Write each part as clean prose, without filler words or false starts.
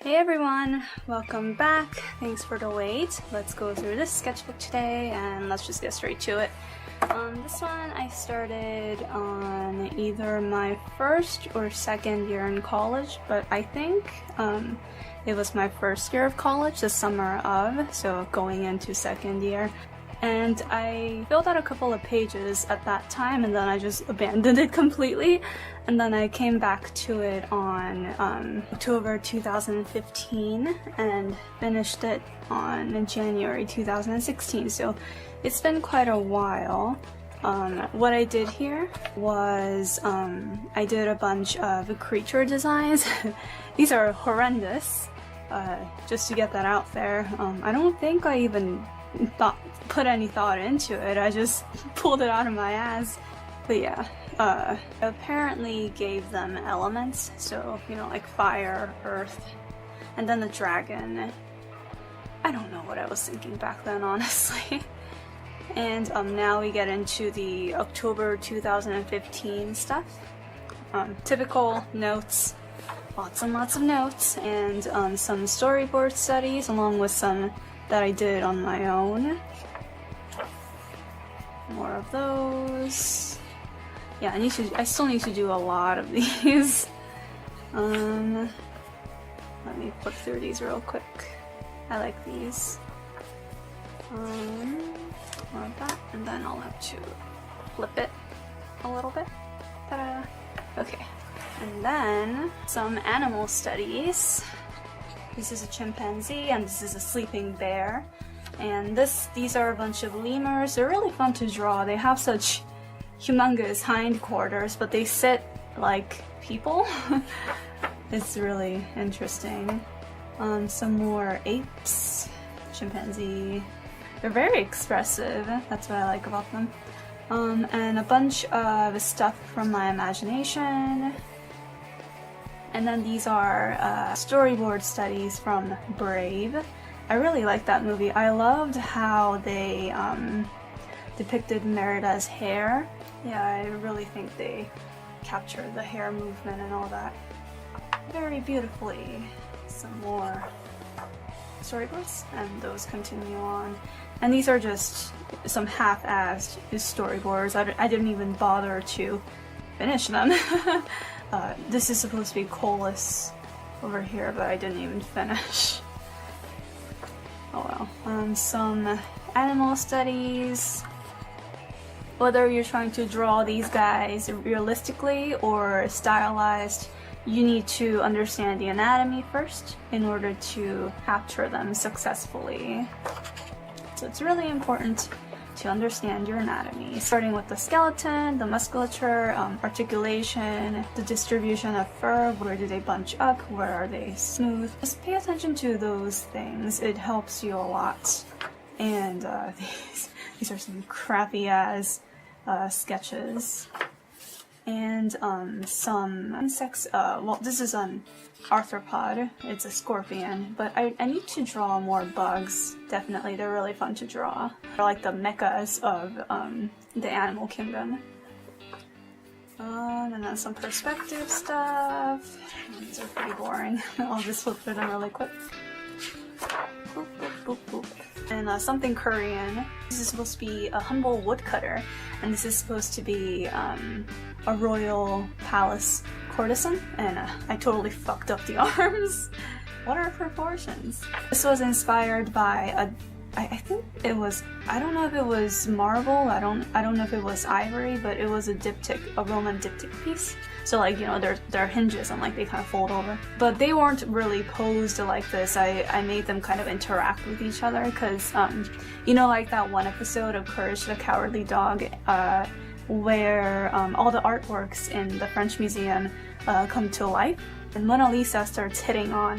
Hey everyone, welcome back. Thanks for the wait. Let's go through this sketchbook today and let's just get straight to it. This one I started on either my first or second year in college, but I think it was my first year of college, the summer of, so going into second year. And I filled out a couple of pages at that time and then I just abandoned it completely. And then I came back to it on October 2015 and finished it on January 2016. So it's been quite a while. What I did here was I did a bunch of creature designs. These are horrendous, just to get that out there. I don't think I even put any thought into it. I just pulled it out of my ass. But yeah, apparently gave them elements, so you know, like fire, earth, and then the dragon. I don't know what I was thinking back then, honestly. And now we get into the October 2015 stuff. Typical notes, lots and lots of notes, and some storyboard studies along with some that I did on my own. More of those. Yeah, I still need to do a lot of these. Let me flip through these real quick. I like these. More of that, and then I'll have to flip it a little bit. Ta-da! Okay, and then some animal studies. This is a chimpanzee and this is a sleeping bear. And these are a bunch of lemurs. They're really fun to draw. They have such humongous hindquarters, but they sit like people. It's really interesting. Some more apes, chimpanzee. They're very expressive. That's what I like about them. And a bunch of stuff from my imagination. And then these are storyboard studies from Brave. I really like that movie. I loved how they depicted Merida's hair. Yeah, I really think they captured the hair movement and all that very beautifully. Some more storyboards, and those continue on. And these are just some half-assed storyboards. I didn't even bother to finish them. This is supposed to be Colas over here, but I didn't even finish. Oh well. Some animal studies. Whether you're trying to draw these guys realistically or stylized, you need to understand the anatomy first in order to capture them successfully. So it's really important to understand your anatomy, starting with the skeleton, the musculature, articulation, the distribution of fur, where do they bunch up, where are they smooth. Just pay attention to those things, it helps you a lot. And these are some crappy ass sketches. And some insects, well, this is an arthropod, it's a scorpion, but I need to draw more bugs, definitely, they're really fun to draw. They're like the mechas of the animal kingdom. And then some perspective stuff. These are pretty boring. I'll just flip through them really quick. Boop, boop, boop, boop. And something Korean. This is supposed to be a humble woodcutter, and this is supposed to be a royal palace courtesan, and I totally fucked up the arms. What are proportions? This was inspired by I think it was, I don't know if it was marble, I don't know if it was ivory, but it was a diptych, a Roman diptych piece. So like, you know, they're hinges and like they kind of fold over. But they weren't really posed like this. I made them kind of interact with each other because, you know, like that one episode of Courage the Cowardly Dog where all the artworks in the French Museum come to life. And Mona Lisa starts hitting on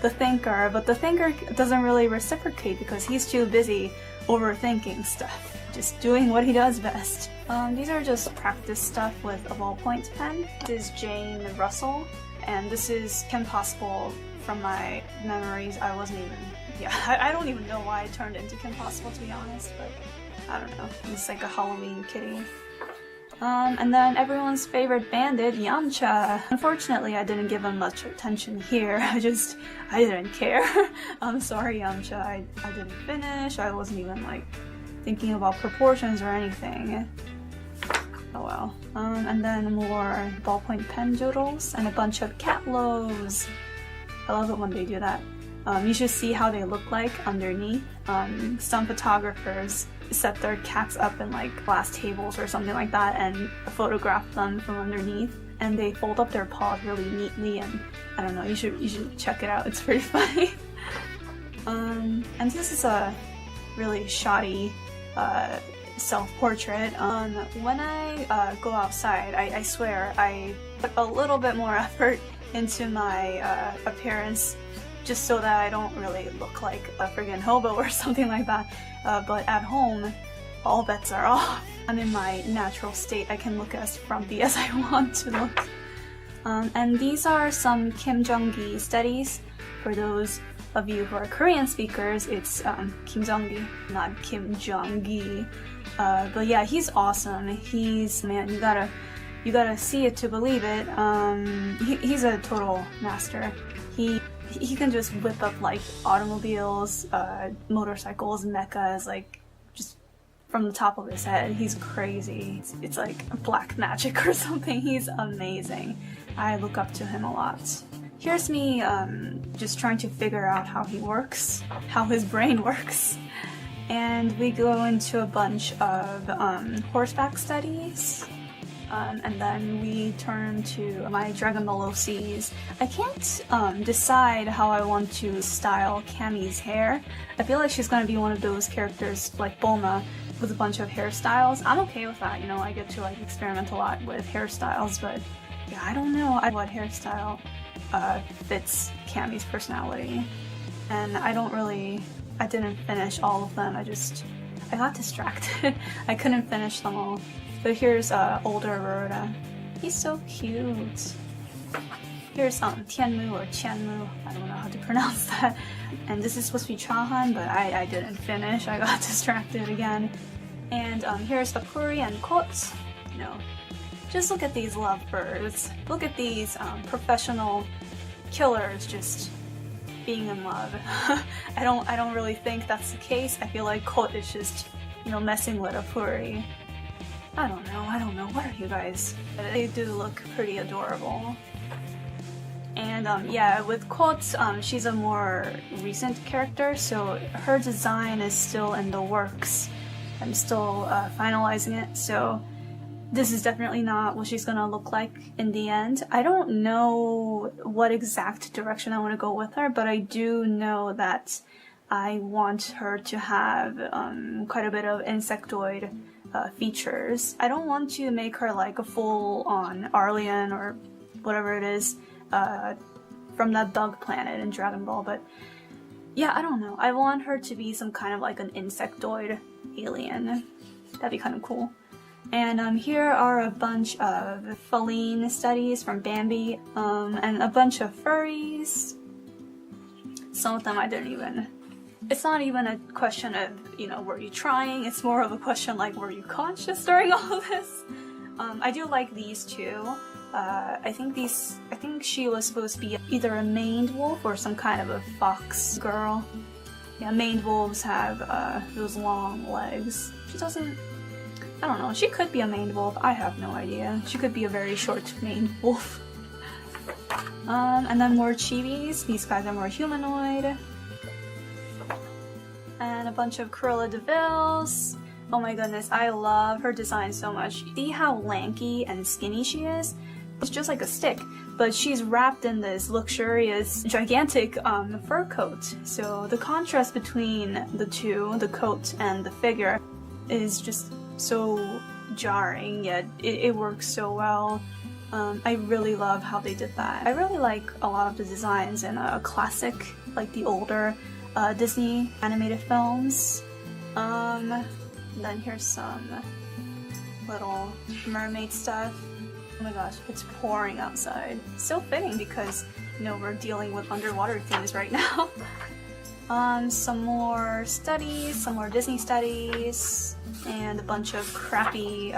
the thinker, but the thinker doesn't really reciprocate because he's too busy overthinking stuff, just doing what he does best. These are just practice stuff with a ballpoint pen. This is Jane Russell, and this is Kim Possible from my memories. I wasn't even, I don't even know why I turned into Kim Possible, to be honest, but I don't know. It's like a Halloween kitty. And then everyone's favorite bandit, Yamcha. Unfortunately, I didn't give him much attention here. I didn't care. I'm sorry, Yamcha. I didn't finish. I wasn't even like thinking about proportions or anything. Oh well. And then more ballpoint pen doodles and a bunch of cat loaves. I love it when they do that. You should see how they look like underneath. Some photographers set their cats up in like glass tables or something like that and photograph them from underneath, and they fold up their paws really neatly, and I don't know, you should check it out, it's pretty funny. And this is a really shoddy self-portrait. When I go outside, I swear I put a little bit more effort into my appearance just so that I don't really look like a friggin' hobo or something like that. But at home, all bets are off. I'm in my natural state. I can look as frumpy as I want to look. And these are some Kim Jong-gi studies. For those of you who are Korean speakers, it's Kim Jong-gi, not Kim Jong-gi. But yeah, he's awesome. Man, you gotta see it to believe it. He's a total master. He can just whip up like automobiles, motorcycles, mechas, like just from the top of his head. He's crazy. It's like black magic or something. He's amazing. I look up to him a lot. Here's me just trying to figure out how he works, how his brain works. And we go into a bunch of horseback studies. And then we turn to my Dragon Ball OCs. I can't decide how I want to style Cammy's hair. I feel like she's gonna be one of those characters like Bulma with a bunch of hairstyles. I'm okay with that, you know, I get to like experiment a lot with hairstyles, but yeah, I don't know what hairstyle fits Cammy's personality. And I didn't finish all of them, I got distracted. I couldn't finish them all. But here's older Rhoda. He's so cute. Here's Tianmu or Qianmu. I don't know how to pronounce that. And this is supposed to be Chahan, but I didn't finish. I got distracted again. And here's Apuri and Kot. You know, just look at these lovebirds. Look at these professional killers just being in love. I don't really think that's the case. I feel like Kot is just, you know, messing with Apuri. I don't know, what are you guys? They do look pretty adorable. And yeah, with Kot, she's a more recent character, so her design is still in the works. I'm still finalizing it, so this is definitely not what she's gonna look like in the end. I don't know what exact direction I want to go with her, but I do know that I want her to have quite a bit of insectoid features. I don't want to make her like a full-on Arlian or whatever it is from that bug planet in Dragon Ball, but yeah, I don't know. I want her to be some kind of like an insectoid alien. That'd be kind of cool. And here are a bunch of Feline studies from Bambi, and a bunch of furries. Some of them I didn't even... It's not even a question of, you know, were you trying? It's more of a question like, were you conscious during all of this? I do like these two. I think she was supposed to be either a maned wolf or some kind of a fox girl. Yeah, maned wolves have those long legs. She doesn't... I don't know, she could be a maned wolf, I have no idea. She could be a very short maned wolf. And then more chibis. These guys are more humanoid. And a bunch of Cruella de Vil's. Oh my goodness, I love her design so much. See how lanky and skinny she is? It's just like a stick, but she's wrapped in this luxurious, gigantic fur coat. So the contrast between the two, the coat and the figure, is just so jarring, yet it works so well. I really love how they did that. I really like a lot of the designs in a classic, like the older Disney animated films. And then here's some little mermaid stuff. Oh my gosh, it's pouring outside. So fitting because, you know, we're dealing with underwater themes right now. Some more studies, some more Disney studies, and a bunch of crappy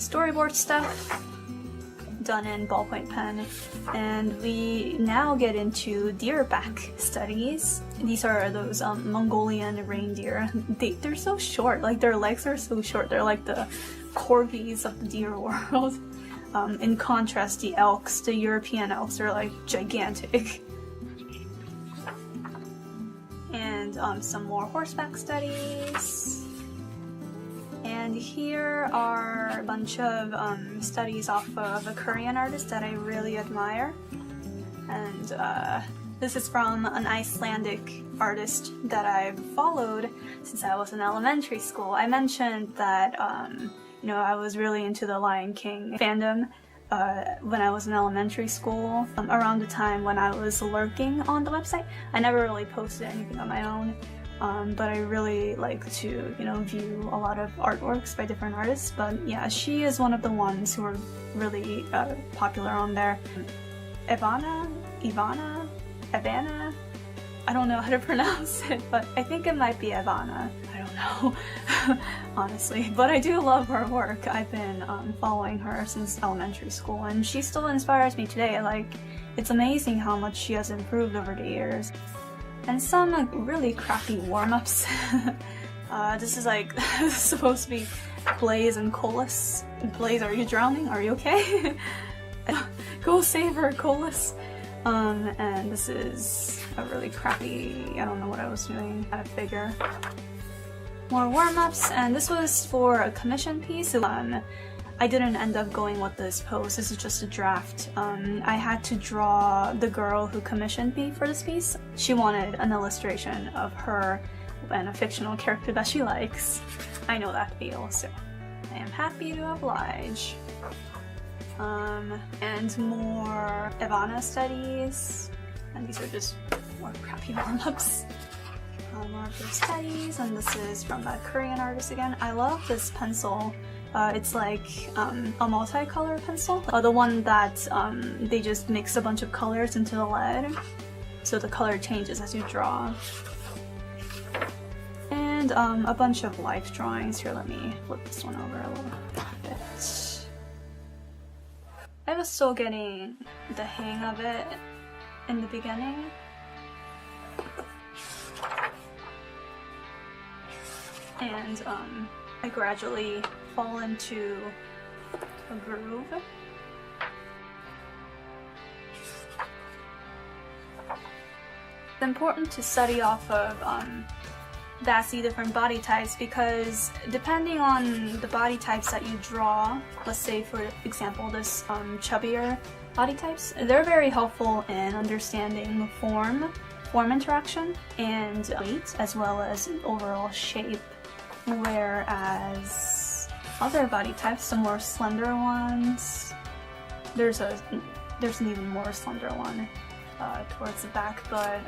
storyboard stuff done in ballpoint pen, and we now get into deer back studies. These are those Mongolian reindeer. They're so short, like their legs are so short. They're like the corgis of the deer world. In contrast, the elks, the European elks, are like gigantic. And some more horseback studies. And here are a bunch of studies off of a Korean artist that I really admire. And this is from an Icelandic artist that I've followed since I was in elementary school. I mentioned that you know, I was really into the Lion King fandom when I was in elementary school, around the time when I was lurking on the website. I never really posted anything on my own. But I really like to, you know, view a lot of artworks by different artists. But yeah, she is one of the ones who are really popular on there. Ivana? I don't know how to pronounce it, but I think it might be Ivana. I don't know, honestly. But I do love her work. I've been following her since elementary school, and she still inspires me today. Like, it's amazing how much she has improved over the years. And some really crappy warm-ups. This is like supposed to be Blaze and Colas. Blaze, are you drowning? Are you okay? Go save her, Colas. And this is a really crappy, I don't know what I was doing, kind of figure. More warm-ups, and this was for a commission piece. I didn't end up going with this pose, this is just a draft. I had to draw the girl who commissioned me for this piece. She wanted an illustration of her and a fictional character that she likes. I know that feel, so I am happy to oblige. And more Ivana studies, and these are just more crappy warm-ups. More of their studies, and this is from that Korean artist again. I love this pencil. It's like a multicolor pencil. The one that they just mix a bunch of colors into the lead, so the color changes as you draw. And a bunch of life drawings. Here, let me flip this one over a little bit. I was still getting the hang of it in the beginning. And I gradually fall into a groove. It's important to study off of vastly different body types, because depending on the body types that you draw, let's say for example this chubbier body types, they're very helpful in understanding form interaction and weight, as well as overall shape. Whereas other body types, the more slender ones, there's an even more slender one towards the back, but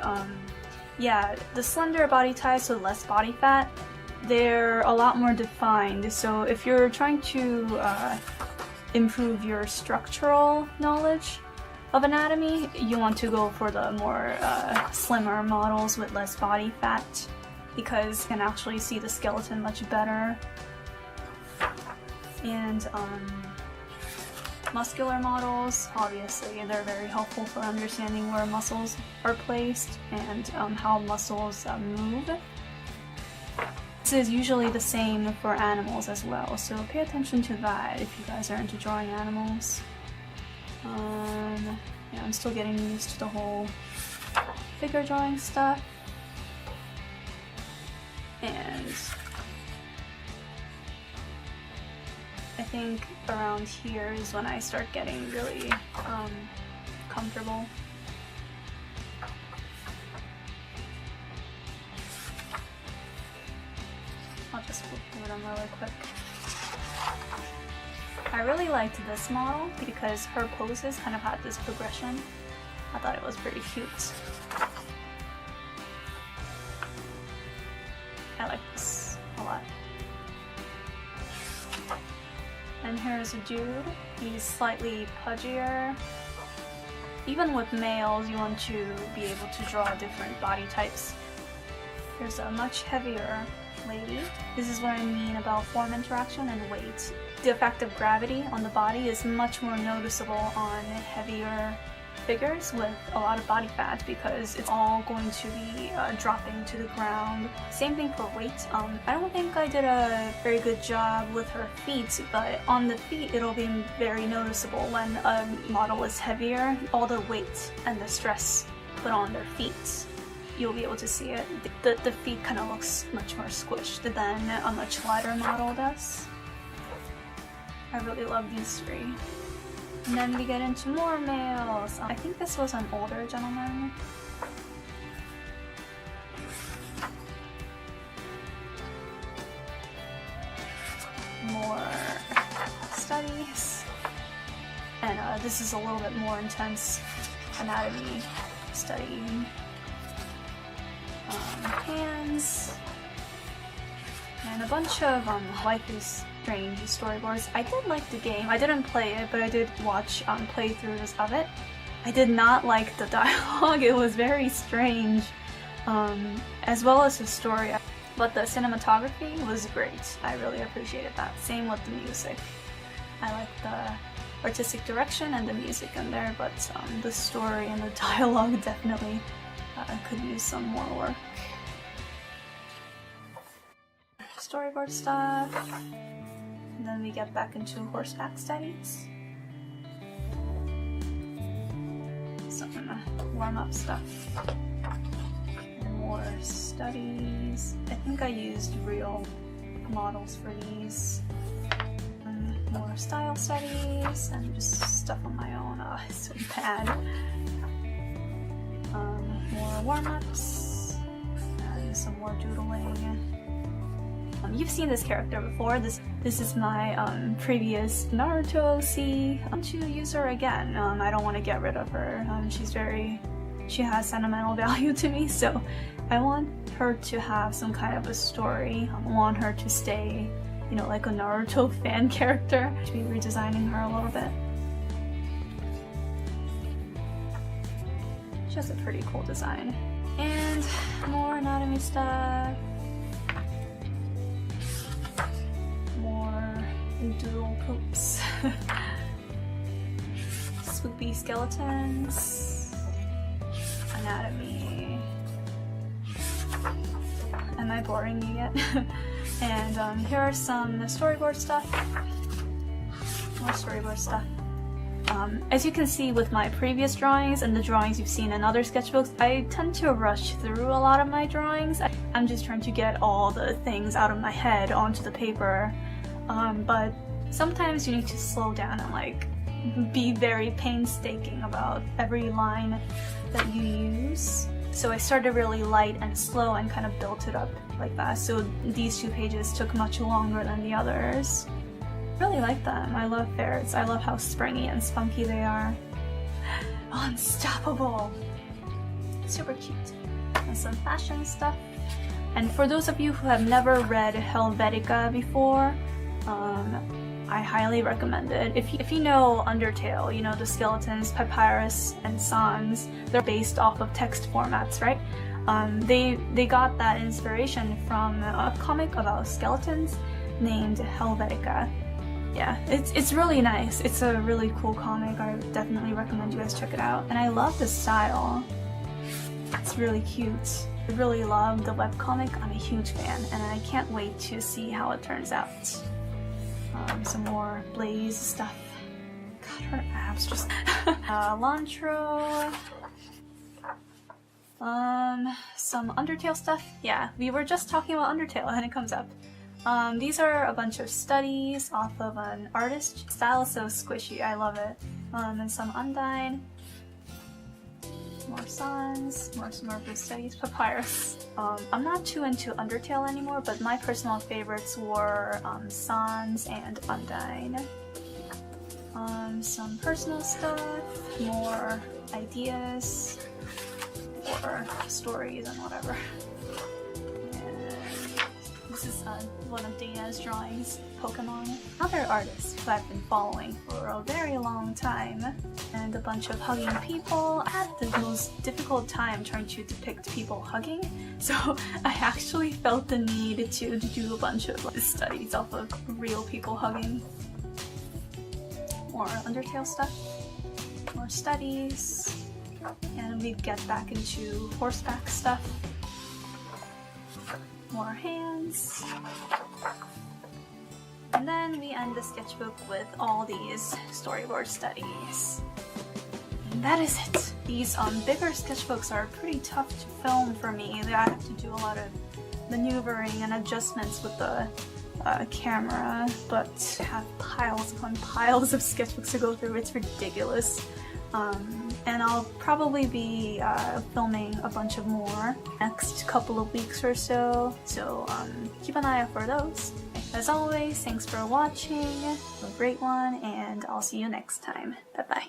yeah, the slender body types with less body fat, they're a lot more defined. So if you're trying to improve your structural knowledge of anatomy, you want to go for the more slimmer models with less body fat, because you can actually see the skeleton much better. And muscular models, obviously, they're very helpful for understanding where muscles are placed and how muscles move. This is usually the same for animals as well, so pay attention to that if you guys are into drawing animals. Yeah, I'm still getting used to the whole figure drawing stuff. And I think around here is when I start getting really comfortable. I'll just flip through them really quick. I really liked this model because her poses kind of had this progression. I thought it was pretty cute. I like this a lot. And here's a dude. He's slightly pudgier. Even with males, you want to be able to draw different body types. Here's a much heavier lady. This is what I mean about form interaction and weight. The effect of gravity on the body is much more noticeable on heavier figures with a lot of body fat because it's all going to be dropping to the ground. Same thing for weight. I don't think I did a very good job with her feet, but on the feet it'll be very noticeable when a model is heavier. All the weight and the stress put on their feet, you'll be able to see it. The feet kind of looks much more squished than a much lighter model does. I really love these three. And then we get into more males. I think this was an older gentleman. More studies. And this is a little bit more intense anatomy studying. Hands. And a bunch of Life is Strange storyboards. I did like the game. I didn't play it, but I did watch playthroughs of it. I did not like the dialogue. It was very strange, as well as the story. But the cinematography was great. I really appreciated that. Same with the music. I like the artistic direction and the music in there, but the story and the dialogue definitely could use some more work. Storyboard stuff. And then we get back into horseback studies. Some warm-up stuff. And more studies. I think I used real models for these. And more style studies and just stuff on my own. Oh, it's so bad. More warm-ups. And some more doodling. You've seen this character before. This is my previous Naruto C. To use her again. I don't want to get rid of her. She has sentimental value to me, so I want her to have some kind of a story. I want her to stay, you know, like a Naruto fan character. To be redesigning her a little bit. She has a pretty cool design. And more anatomy stuff. Doodle poops. Swoopy skeletons. Anatomy. Am I boring you yet? And here are some storyboard stuff. More storyboard stuff. As you can see with my previous drawings and the drawings you've seen in other sketchbooks, I tend to rush through a lot of my drawings. I'm just trying to get all the things out of my head onto the paper. But sometimes you need to slow down and like be very painstaking about every line that you use. So I started really light and slow and kind of built it up like that. So these 2 pages took much longer than the others. Really like them. I love ferrets. I love how springy and spunky they are. Unstoppable. Super cute. And some fashion stuff. And for those of you who have never read Helvetica before, I highly recommend it. If you know Undertale, you know the skeletons, Papyrus, and Sans, they're based off of text formats, right? They got that inspiration from a comic about skeletons named Helvetica. Yeah, it's really nice. It's a really cool comic. I definitely recommend you guys check it out. And I love the style. It's really cute. I really love the webcomic. I'm a huge fan, and I can't wait to see how it turns out. Some more Blaze stuff. God, her abs just... Lantro. Some Undertale stuff. Yeah, we were just talking about Undertale and it comes up. These are a bunch of studies off of an artist. Style is so squishy, I love it. And some Undyne. More Sans, more Smurfs studies, Papyrus. I'm not too into Undertale anymore, but my personal favorites were Sans and Undyne. Some personal stuff, more ideas, or stories and whatever. And this is one of Dana's drawings, Pokemon. Another artist who I've been following for a very long time, and a bunch of hugging people. I had the most difficult time trying to depict people hugging, so I actually felt the need to do a bunch of studies off of real people hugging. more Undertale stuff, more studies, and we get back into horseback stuff, more hands, and then we end the sketchbook with all these storyboard studies. And that is it. These bigger sketchbooks are pretty tough to film for me. I have to do a lot of maneuvering and adjustments with the camera, but have piles upon piles of sketchbooks to go through. It's ridiculous. And I'll probably be filming a bunch of more next couple of weeks or so, so keep an eye out for those. As always, thanks for watching, have a great one, and I'll see you next time. Bye bye.